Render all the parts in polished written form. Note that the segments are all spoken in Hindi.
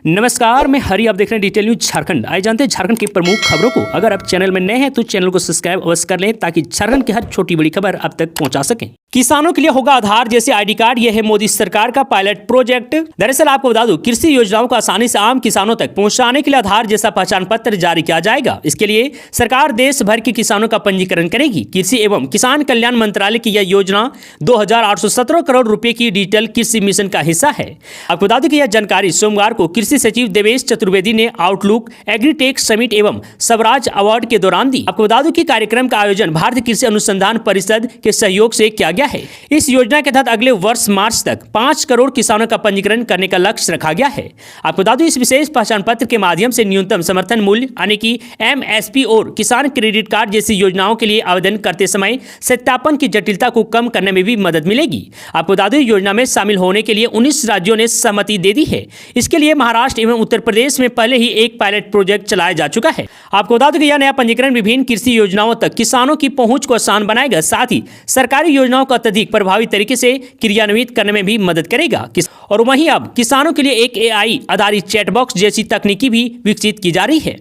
नमस्कार, मैं हरि। आप देख रहे हैं डिटेल न्यूज झारखंड। आइए जानते हैं झारखंड की प्रमुख खबरों को। अगर आप चैनल में नए हैं तो चैनल को सब्सक्राइब अवश्य कर लें ताकि झारखंड की हर छोटी बड़ी खबर आप तक पहुंचा सकें। किसानों के लिए होगा आधार जैसे आईडी कार्ड, यह है मोदी सरकार का पायलट प्रोजेक्ट। दरअसल आपको बता दूं, कृषि योजनाओं को आसानी से आम किसानों तक पहुंचाने के लिए आधार जैसा पहचान पत्र जारी किया जाएगा। इसके लिए सरकार देश भर के किसानों का पंजीकरण करेगी। कृषि एवं किसान कल्याण मंत्रालय की यह योजना 2817 करोड़ रुपए की डिजिटल कृषि मिशन का हिस्सा है। आपको बता दें कि यह जानकारी सोमवार को कृषि सचिव देवेश चतुर्वेदी ने आउटलुक एग्रीटेक समिट एवं स्वराज अवार्ड के दौरान दी। आपको बता दूं कि कार्यक्रम का आयोजन भारतीय कृषि अनुसंधान परिषद के सहयोग से किया गया है। इस योजना के तहत अगले वर्ष मार्च तक 5 करोड़ किसानों का पंजीकरण करने का लक्ष्य रखा गया है। आपको बता दूं, इस विशेष पहचान पत्र के माध्यम से न्यूनतम समर्थन मूल्य यानी कि MSP और किसान क्रेडिट कार्ड जैसी योजनाओं के लिए आवेदन करते समय सत्यापन की जटिलता को कम करने में भी मदद मिलेगी। आपको बता दें, योजना में शामिल होने के लिए 19 राज्यों ने सहमति दे दी है। इसके लिए महाराष्ट्र एवं उत्तर प्रदेश में पहले ही एक पायलट प्रोजेक्ट चलाया जा चुका है। आपको बता दें कि यह नया पंजीकरण विभिन्न कृषि योजनाओं तक किसानों की पहुंच को आसान बनाएगा, साथ ही सरकारी योजनाओं को अत्यधिक प्रभावी तरीके से क्रियान्वित करने में भी मदद करेगा। और वहीं अब किसानों के लिए एक AI आधारित चैट बॉक्स जैसी तकनीकी भी विकसित की जा रही है।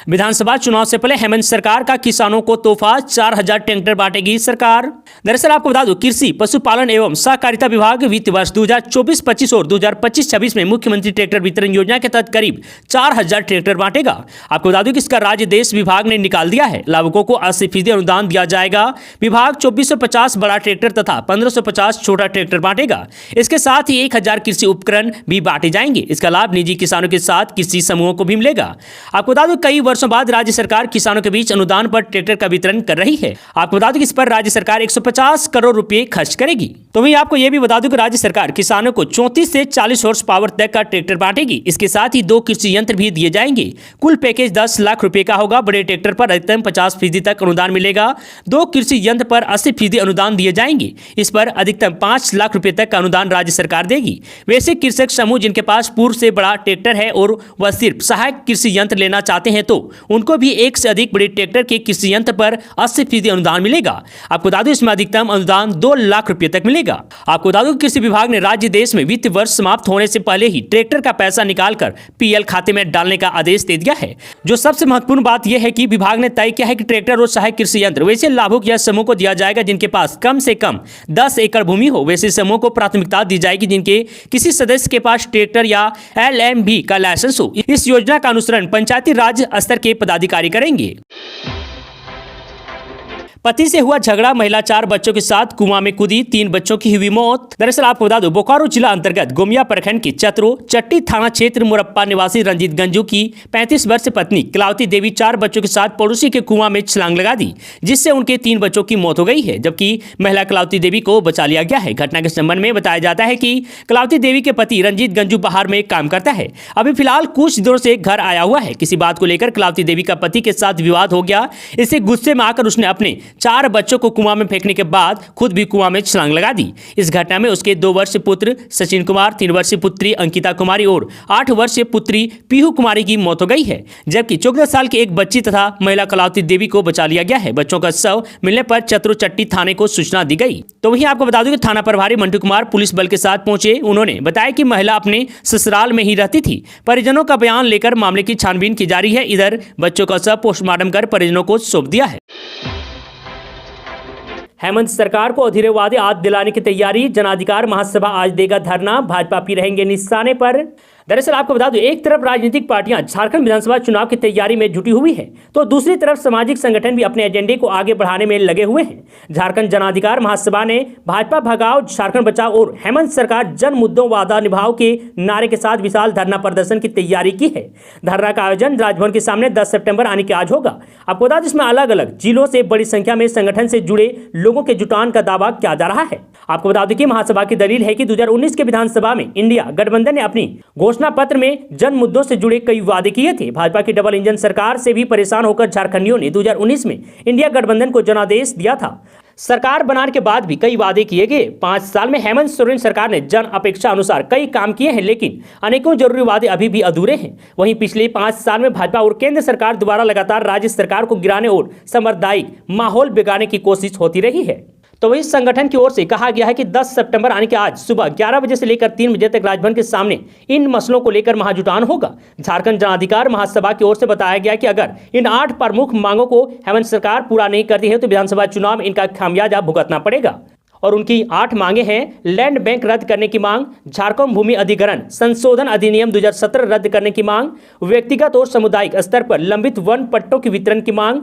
विधानसभा चुनाव से पहले हेमंत सरकार का किसानों को तोहफा, 4000 ट्रैक्टर बांटेगी सरकार। दरअसल आपको बता दूं, कृषि पशुपालन एवं सहकारिता विभाग वित्त वर्ष 2024-25 और 2025-26 में मुख्यमंत्री ट्रैक्टर वितरण योजना के तहत करीब 4000 ट्रैक्टर बांटेगा। आपको बता दूं कि इसका राज्य देश विभाग ने निकाल दिया है। लाभुकों को 80% अनुदान दिया जाएगा। विभाग 2450 बड़ा ट्रैक्टर तथा 1550 छोटा ट्रैक्टर बांटेगा। इसके साथ ही 1000 कृषि उपकरण भी बांटे जाएंगे। इसका लाभ निजी किसानों के साथ कृषि समूहों को भी मिलेगा। आपको बता दूं, कई वर्षों बाद राज्य सरकार किसानों के बीच अनुदान पर ट्रैक्टर का वितरण कर रही है। आपको बता दूं कि इस पर राज्य सरकार 150 करोड़ रुपए खर्च करेगी। तो वहीं आपको यह भी बता दूं कि राज्य सरकार किसानों को 34 से 40 हॉर्स पावर तक का ट्रैक्टर बांटेगी। इसके साथ ही 2 कृषि यंत्र भी दिए जाएंगे। कुल पैकेज 10 लाख रुपए का होगा। बड़े ट्रैक्टर पर अधिकतम 50% तक अनुदान मिलेगा। 2 कृषि यंत्र पर 80% अनुदान दिए जाएंगे। इस पर अधिकतम 5 लाख रुपए तक का अनुदान राज्य सरकार देगी। वैसे कृषक समूह जिनके पास पूर्व से बड़ा ट्रैक्टर है और वह सिर्फ सहायक कृषि यंत्र लेना चाहते हैं तो उनको भी एक से अधिक बड़े ट्रैक्टर के कृषि यंत्र पर 80% अनुदान मिलेगा। आपको बता दें, इसमें अधिकतम अनुदान 2 लाख रुपए तक मिलेगा। आपको बता दें, कृषि विभाग ने राज्य देश में वित्त वर्ष समाप्त होने से पहले ही ट्रैक्टर का पैसा निकालकर PL खाते में डालने का आदेश दे दिया है। जो सबसे महत्वपूर्ण बात यह है कि विभाग ने तय किया है कि ट्रैक्टर और सहायक कृषि यंत्र वैसे लाभुक या समूह को दिया जाएगा जिनके पास कम से कम 10 एकड़ भूमि हो। वैसे समूह को प्राथमिकता दी जाएगी जिनके किसी सदस्य के पास ट्रैक्टर या LMB का लाइसेंस हो। इस योजना का अनुसरण पंचायती राज स्तर के पदाधिकारी करेंगे। पति से हुआ झगड़ा, महिला 4 बच्चों के साथ कुआं में कूदी, 3 बच्चों की हुई मौत। दरअसल आपको बता दो, बोकारो जिला अंतर्गत गोमिया प्रखंड के चतरो चट्टी थाना क्षेत्र मोरप्पा निवासी रंजीत गंजू की 35 वर्षीय पत्नी कलावती देवी 4 बच्चों के साथ पड़ोसी के कुआं में छलांग लगा दी, जिससे उनके 3 बच्चों की मौत हो गई है, जबकि महिला कलावती देवी को बचा लिया गया है। घटना के संबंध में बताया जाता है कि कलावती देवी के पति रंजीत गंजू बाहर में काम करता है। अभी फिलहाल कुछ दिनों से घर आया हुआ है। किसी बात को लेकर कलावती देवी का पति के साथ विवाद हो गया। इससे गुस्से में आकर उसने अपने 4 बच्चों को कुआं में फेंकने के बाद खुद भी कुआं में छलांग लगा दी। इस घटना में उसके 2 वर्षीय पुत्र सचिन कुमार, 3 वर्षीय पुत्री अंकिता कुमारी और 8 वर्षीय पुत्री पीहू कुमारी की मौत हो गई है, जबकि 14 साल की एक बच्ची तथा महिला कलावती देवी को बचा लिया गया है। बच्चों का शव मिलने पर चतरो चट्टी थाने को सूचना दी गई। तो वहीं आपको बता दूं कि थाना प्रभारी मंटू कुमार पुलिस बल के साथ पहुंचे। उन्होंने बताया कि महिला अपने ससुराल में ही रहती थी। परिजनों का बयान लेकर मामले की छानबीन की जा रही है। इधर बच्चों का शव पोस्टमार्टम कर परिजनों को सौंप दिया है। हेमंत सरकार को अधूरे वादे आज दिलाने की तैयारी, जनाधिकार महासभा आज देगा धरना, भाजपा भी रहेंगे निशाने पर। दरअसल आपको बता दूं, एक तरफ राजनीतिक पार्टियां झारखंड विधानसभा चुनाव की तैयारी में जुटी हुई है तो दूसरी तरफ सामाजिक संगठन भी अपने एजेंडे को आगे बढ़ाने में लगे हुए हैं। झारखंड जनाधिकार महासभा ने भाजपा भगाओ, झारखंड बचाओ और हेमंत सरकार जन मुद्दों वादा निभाओ के नारे के साथ विशाल धरना प्रदर्शन की तैयारी की है। धरना का आयोजन राजभवन के सामने 10 सितंबर यानी कि आज होगा। आपको बता दें, इसमें अलग अलग जिलों से बड़ी संख्या में संगठन से जुड़े लोगों के जुटान का दावा किया जा रहा है। आपको बता दें कि महासभा की दलील है कि 2019 के विधानसभा में इंडिया गठबंधन ने अपनी घोषणा पत्र में जन मुद्दों से जुड़े कई वादे किए थे। भाजपा की डबल इंजन सरकार से भी परेशान होकर झारखंडियों ने 2019 में इंडिया गठबंधन को जनादेश दिया था। सरकार बनाने के बाद भी कई वादे किए गए। 5 साल में हेमंत सोरेन सरकार ने जन अपेक्षा अनुसार कई काम किए हैं, लेकिन अनेकों जरूरी वादे अभी भी अधूरे हैं। वहीं पिछले 5 साल में भाजपा और केंद्र सरकार द्वारा लगातार राज्य सरकार को गिराने और सांप्रदायिक माहौल बिगाड़ने की कोशिश होती रही है। तो वही संगठन की ओर से कहा गया है कि 10 सितंबर यानी कि आज सुबह 11 बजे से लेकर 3 बजे तक राजभवन के सामने इन मसलों को लेकर महाजुटान होगा। झारखंड जन अधिकार महासभा की ओर से बताया गया कि अगर इन 8 प्रमुख मांगों को हेमंत सरकार पूरा नहीं करती है तो विधानसभा चुनाव में इनका खामियाजा भुगतना पड़ेगा। और उनकी 8 मांगे हैं। लैंड बैंक रद्द करने की मांग, झारखंड भूमि अधिग्रहण संशोधन अधिनियम 2017 रद्द करने की मांग, व्यक्तिगत और सामुदायिक स्तर पर लंबित वन पट्टों के वितरण की मांग,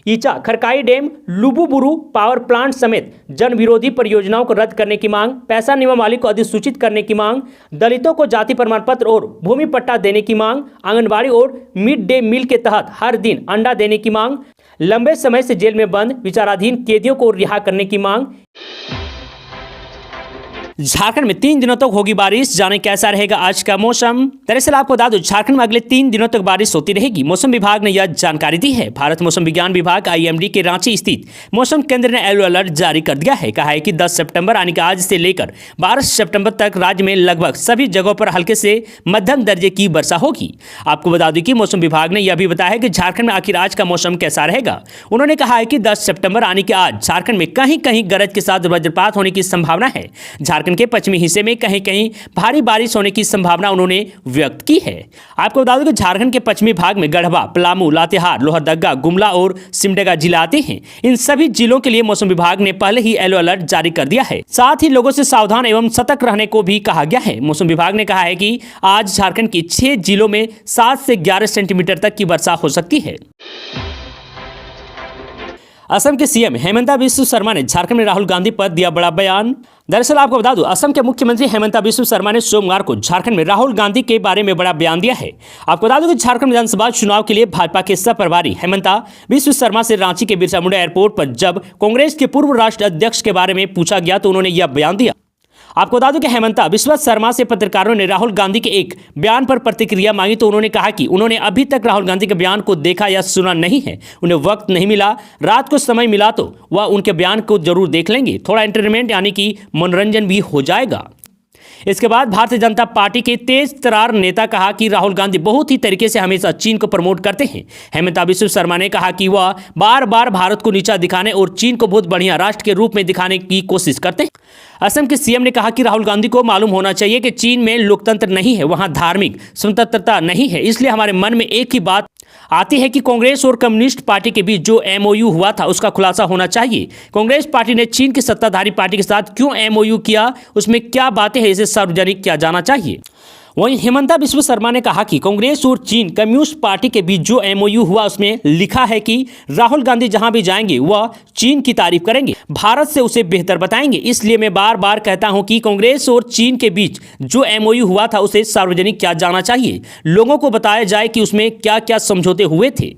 Icha Kharkai dam, Lububuru power plant समेत जन विरोधी परियोजनाओं को रद्द करने की मांग, पैसा नियमावली को अधिसूचित करने की मांग, दलितों को जाति प्रमाण पत्र और भूमि पट्टा देने की मांग, आंगनबाड़ी और मिड डे मील के तहत हर दिन अंडा देने की मांग, लंबे समय से जेल में बंद विचाराधीन कैदियों को रिहा करने की मांग। झारखंड में 3 दिनों तक होगी बारिश, जाने कैसा रहेगा आज का मौसम। दरअसल आपको बता दूं झारखंड में अगले 3 दिनों तक बारिश होती रहेगी। मौसम विभाग ने यह जानकारी दी है। भारत मौसम विज्ञान विभाग IMD के रांची स्थित मौसम केंद्र ने येलो अलर्ट जारी कर दिया है। कहा है कि 10 सितंबर यानी कि आज से लेकर 12 सितंबर तक राज्य में लगभग सभी जगहों पर हल्के से मध्यम दर्जे की वर्षा होगी। आपको बता दें कि मौसम विभाग ने यह भी बताया है कि झारखंड में आखिर आज का मौसम कैसा रहेगा। उन्होंने कहा है कि 10 सितंबर यानी कि आज झारखंड में कहीं कहीं गरज के साथ वज्रपात होने की संभावना है। झारखंड के पश्चिमी हिस्से में कहीं कहीं भारी बारिश होने की संभावना उन्होंने व्यक्त की है। आपको बता दूं कि झारखंड के पश्चिमी भाग में गढ़वा, पलामू, लातेहार, लोहरदगा, गुमला और सिमडेगा जिला आते हैं। इन सभी जिलों के लिए मौसम विभाग ने पहले ही येलो अलर्ट जारी कर दिया है। साथ ही लोगों से सावधान एवं सतर्क रहने को भी कहा गया है। मौसम विभाग ने कहा है कि आज झारखंड के 6 जिलों में 7 से 11 सेंटीमीटर तक की वर्षा हो सकती है। असम के सीएम हेमंता बिस्वा शर्मा ने झारखंड में राहुल गांधी पर दिया बड़ा बयान। दरअसल आपको बता दूं असम के मुख्यमंत्री हेमंता बिस्वा शर्मा ने सोमवार को झारखंड में राहुल गांधी के बारे में बड़ा बयान दिया है। आपको बता दूं कि झारखंड विधानसभा चुनाव के लिए भाजपा के सह प्रभारी हेमंता बिस्वा शर्मा से रांची के बिरसा मुंडा एयरपोर्ट पर जब कांग्रेस के पूर्व राष्ट्रीय अध्यक्ष के बारे में पूछा गया तो उन्होंने यह बयान दिया। आपको बता दूं कि हेमंता बिस्वा शर्मा से पत्रकारों ने राहुल गांधी के एक बयान पर प्रतिक्रिया मांगी तो उन्होंने कहा कि उन्होंने अभी तक राहुल गांधी के बयान को देखा या सुना नहीं है। उन्हें वक्त नहीं मिला, रात को समय मिला तो वह उनके बयान को जरूर देख लेंगे। थोड़ा एंटरटेनमेंट यानी कि मनोरंजन भी हो जाएगा। इसके बाद भारतीय जनता पार्टी के तेज तर्रार नेता कहा कि राहुल गांधी बहुत ही तरीके से हमेशा चीन को प्रमोट करते हैं। हेमंता बिस्वा शर्मा ने कहा कि वह बार बार भारत को नीचा दिखाने और चीन को बहुत बढ़िया राष्ट्र के रूप में दिखाने की कोशिश करते हैं। असम के सीएम ने कहा कि राहुल गांधी को मालूम होना चाहिए कि चीन में लोकतंत्र नहीं है, वहां धार्मिक स्वतंत्रता नहीं है। इसलिए हमारे मन में एक ही बात आती है कि कांग्रेस और कम्युनिस्ट पार्टी के बीच जो MOU हुआ था उसका खुलासा होना चाहिए। कांग्रेस पार्टी ने चीन की सत्ताधारी पार्टी के साथ क्यों MOU किया, उसमें क्या बातें हैं, इसे सार्वजनिक किया जाना चाहिए। वहीं हेमंता बिस्वा शर्मा ने कहा कि कांग्रेस और चीन कम्युनिस्ट पार्टी के बीच जो MOU हुआ उसमें लिखा है कि राहुल गांधी जहां भी जाएंगे वह चीन की तारीफ करेंगे, भारत से उसे बेहतर बताएंगे। इसलिए मैं बार बार कहता हूं कि कांग्रेस और चीन के बीच जो MOU हुआ था उसे सार्वजनिक किया जाना चाहिए, लोगों को बताया जाए कि उसमें क्या क्या समझौते हुए थे।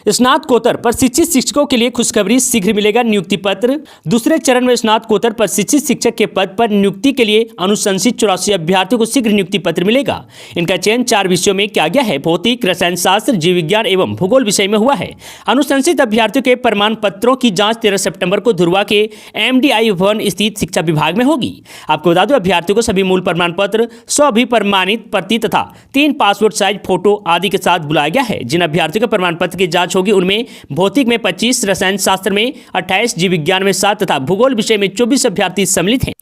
स्नातकोत्तर प्रशिक्षित शिक्षकों के लिए खुशखबरी, शीघ्र मिलेगा नियुक्ति पत्र। दूसरे चरण में स्नातकोत्तर प्रशिक्षित शिक्षक के पद पर नियुक्ति के लिए अनुशंसित 84 अभ्यर्थियों को शीघ्र नियुक्ति पत्र मिलेगा। इनका चयन 4 विषयों में किया गया है। भौतिक, रसायन शास्त्र, जीव विज्ञान एवं भूगोल विषय में हुआ है। अनुशंसित अभ्यर्थियों के प्रमाण पत्रों की जांच 13 सितंबर को धुरवा के MDI भवन स्थित शिक्षा विभाग में होगी। आपको बता दें अभ्यर्थियों को सभी मूल प्रमाण पत्र, 100 भी प्रमाणित प्रति तथा 3 पासपोर्ट साइज फोटो आदि के साथ बुलाया गया है। जिन अभ्यर्थियों के प्रमाण पत्र की जांच होगी उनमें भौतिक में 25, रसायन शास्त्र में 28, जीव विज्ञान में 7 तथा भूगोल विषय में 24 अभ्यर्थी सम्मिलित हैं।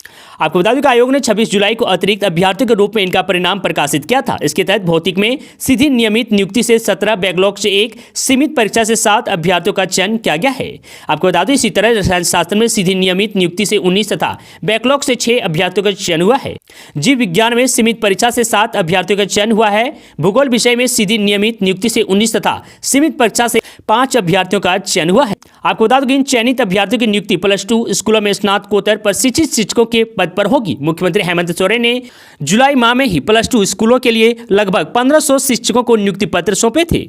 आपको बता दें कि आयोग ने 26 जुलाई को अतिरिक्त अभ्यर्थियों के रूप में इनका परिणाम प्रकाशित किया था। इसके तहत भौतिक में सीधी नियमित नियुक्ति से 17, बैकलॉग से 1, सीमित परीक्षा से 7 अभ्यर्थियों का चयन किया गया है। आपको बता दें इसी तरह रसायन शास्त्र में सीधी नियमित नियुक्ति से 19 तथा बैकलॉग से 6 अभ्यर्थियों का चयन हुआ है। जीव विज्ञान में सीमित परीक्षा से 7 अभ्यर्थियों का चयन हुआ है। भूगोल विषय में सीधी नियमित नियुक्ति से 19 तथा सीमित परीक्षा से 5 अभ्यर्थियों का चयन हुआ है। आपको बता दूं कि इन चयनित अभ्यर्थियों की नियुक्ति +2 स्कूलों में स्नातकोत्तर प्रशिक्षित शिक्षकों के पद पर होगी। मुख्यमंत्री हेमंत सोरेन ने जुलाई माह में ही +2 स्कूलों के लिए लगभग 1500 शिक्षकों को नियुक्ति पत्र सौंपे थे।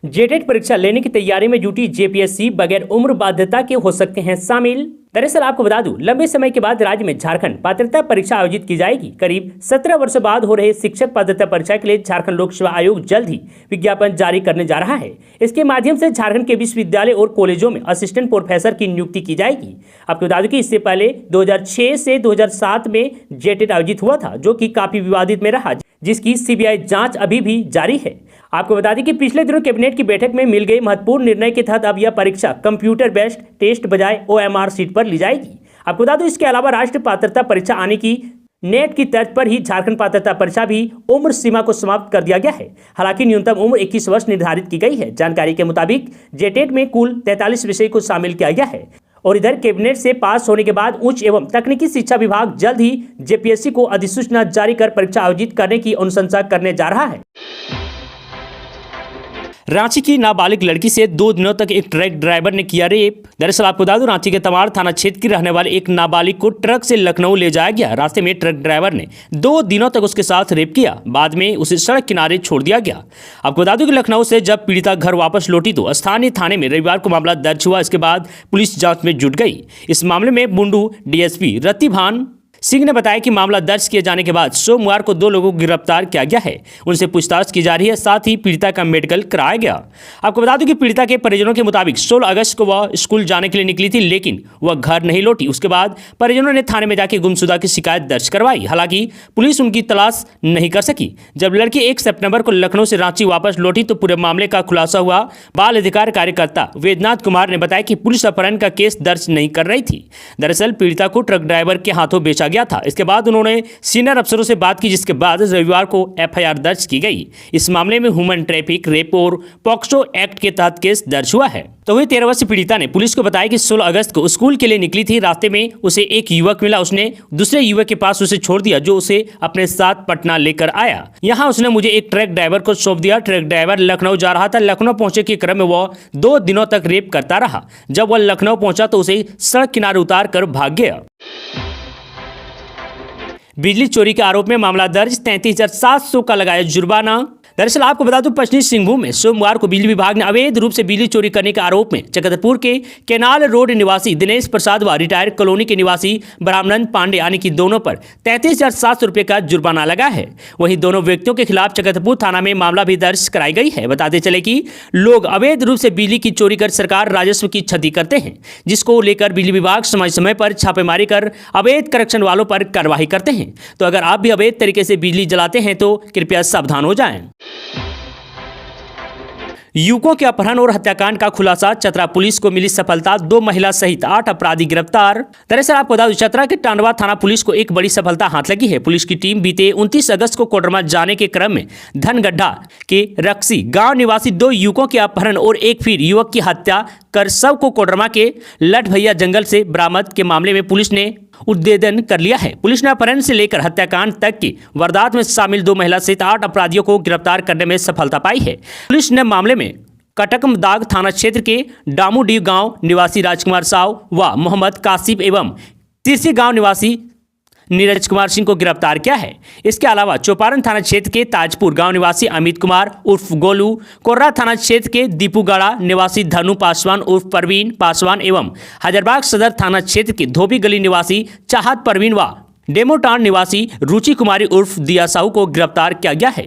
जेटेट परीक्षा लेने की तैयारी में जुटी JPSC बगैर उम्र बाध्यता के हो सकते हैं शामिल। दरअसल आपको बता दूं लंबे समय के बाद राज्य में झारखंड पात्रता परीक्षा आयोजित की जाएगी। करीब 17 वर्ष बाद हो रहे शिक्षक पात्रता परीक्षा के लिए झारखंड लोक सेवा आयोग जल्द ही विज्ञापन जारी करने जा रहा है। इसके माध्यम से झारखंड के विश्वविद्यालय और कॉलेजों में असिस्टेंट प्रोफेसर की नियुक्ति की जाएगी। आपको बता दूं कि इससे पहले 2006 से 2007 में जेटेट आयोजित हुआ था, जो कि काफी विवादित में रहा, जिसकी सीबीआई जांच अभी भी जारी है। आपको बता दें कि पिछले दिनों कैबिनेट की बैठक में मिल गए महत्वपूर्ण निर्णय के तहत अब यह परीक्षा कंप्यूटर बेस्ड टेस्ट बजाय OMR सीट पर ली जाएगी। आपको बता दूं इसके अलावा राष्ट्रीय पात्रता परीक्षा आने की नेट की तर्ज पर ही झारखंड पात्रता परीक्षा भी उम्र सीमा को समाप्त कर दिया गया है। हालांकि न्यूनतम उम्र 21 वर्ष निर्धारित की गई है। जानकारी के मुताबिक जेटेट में कुल 43 विषय को शामिल किया गया है और इधर कैबिनेट से पास होने के बाद उच्च एवं तकनीकी शिक्षा विभाग जल्द ही जेपीएससी को अधिसूचना जारी कर परीक्षा आयोजित करने की अनुशंसा करने जा रहा है। रांची की नाबालिग लड़की से 2 दिनों तक एक ट्रक ड्राइवर ने किया रेप। दरअसल आपको बता दूं रांची के तमाड़ थाना क्षेत्र की रहने वाले एक नाबालिग को ट्रक से लखनऊ ले जाया गया। रास्ते में ट्रक ड्राइवर ने 2 दिनों तक उसके साथ रेप किया, बाद में उसे सड़क किनारे छोड़ दिया गया। आपको बता दूं कि लखनऊ से जब पीड़िता घर वापस लौटी तो स्थानीय थाने में रविवार को मामला दर्ज हुआ। इसके बाद पुलिस जांच में जुट गई। इस मामले में बुंडू डीएसपी रतिभान सिंह ने बताया कि मामला दर्ज किए जाने के बाद सोमवार को 2 लोगों को गिरफ्तार किया गया है। उनसे पूछताछ की जा रही है, साथ ही पीड़िता का मेडिकल कराया गया। आपको बता दूं कि पीड़िता के परिजनों के मुताबिक 16 अगस्त को वह स्कूल जाने के लिए निकली थी, लेकिन वह घर नहीं लौटी। उसके बाद परिजनों ने थाने में जाकर गुमशुदा की शिकायत दर्ज करवाई। हालांकि पुलिस उनकी तलाश नहीं कर सकी। जब लड़की 1 सितंबर को लखनऊ से रांची वापस लौटी तो पूरे मामले का खुलासा हुआ। बाल अधिकार कार्यकर्ता वेदनाथ कुमार ने बताया कि पुलिस अपहरण का केस दर्ज नहीं कर रही थी। दरअसल पीड़िता को ट्रक ड्राइवर के हाथों बेचा गया था। इसके बाद उन्होंने सीनियर अफसरों से बात की, जिसके बाद रविवार को एफआईआर दर्ज की गई। इस मामले में ह्यूमन ट्रैफिक, रेप और पॉक्सो एक्ट के तहत केस दर्ज हुआ है। तो वही 13 वर्षीय पीड़िता ने पुलिस को बताया कि 16 अगस्त को स्कूल के लिए निकली थी। रास्ते में उसे एक युवक मिला। उसने दूसरे युवक के पास उसे छोड़ दिया, जो उसे अपने साथ पटना लेकर आया। यहाँ उसने मुझे एक ट्रक ड्राइवर को सौंप दिया। ट्रक ड्राइवर लखनऊ जा रहा था। लखनऊ पहुंचे के क्रम में वह 2 दिनों तक रेप करता रहा। जब वह लखनऊ पहुंचा तो उसे सड़क किनारे उतार कर भाग गया। बिजली चोरी के आरोप में मामला दर्ज, 33,700 का लगाया जुर्माना। दरअसल आपको बता दूं पश्चिमी सिंहभूम में सोमवार को बिजली विभाग ने अवैध रूप से बिजली चोरी करने के आरोप में चक्रधरपुर के केनाल रोड निवासी दिनेश प्रसाद व रिटायर कॉलोनी के निवासी ब्रह्मानंद पांडे यानी कि दोनों पर 33,700 रुपये का जुर्माना लगा है। वहीं दोनों व्यक्तियों के खिलाफ चक्रधरपुर थाना में मामला भी दर्ज कराई गई है। बताते चले कि लोग अवैध रूप से बिजली की चोरी कर सरकार राजस्व की क्षति करते हैं, जिसको लेकर बिजली विभाग समय समय पर छापेमारी कर अवैध कनेक्शन वालों पर कार्रवाई करते हैं। तो अगर आप भी अवैध तरीके से बिजली जलाते हैं तो कृपया सावधान हो जाएं। युवकों के अपहरण और हत्याकांड का खुलासा, चतरा पुलिस को मिली सफलता, 2 महिला सहित 8 अपराधी गिरफ्तार। दरअसल आपको बता दूं चतरा के टांडवा थाना पुलिस को एक बड़ी सफलता हाथ लगी है। पुलिस की टीम बीते 29 अगस्त को कोडरमा जाने के क्रम में धनगड्ढा के रक्सी गांव निवासी 2 युवकों के अपहरण और एक फिर युवक की हत्या कर शव को कोडरमा के लठभैया जंगल से बरामद के मामले में पुलिस ने उद्भेदन कर लिया है। पुलिस ने अपहरण से लेकर हत्याकांड तक की वारदात में शामिल 2 महिला सहित 8 अपराधियों को गिरफ्तार करने में सफलता पाई है। पुलिस ने मामले में कटकमदाग थाना क्षेत्र के डामूडीह गांव निवासी राजकुमार साव व मोहम्मद कासिफ एवं तिरसी गांव निवासी नीरज कुमार सिंह को गिरफ्तार किया है। इसके अलावा चौपारण थाना क्षेत्र के ताजपुर गांव निवासी अमित कुमार उर्फ गोलू, कोर्रा थाना क्षेत्र के दीपूगढ़ा निवासी धनु पासवान उर्फ परवीन पासवान एवं हैदराबाद सदर थाना क्षेत्र के धोबी गली निवासी चाहत परवीन व डेमोटान निवासी रुचि कुमारी उर्फ दिया साहू को गिरफ्तार किया गया है।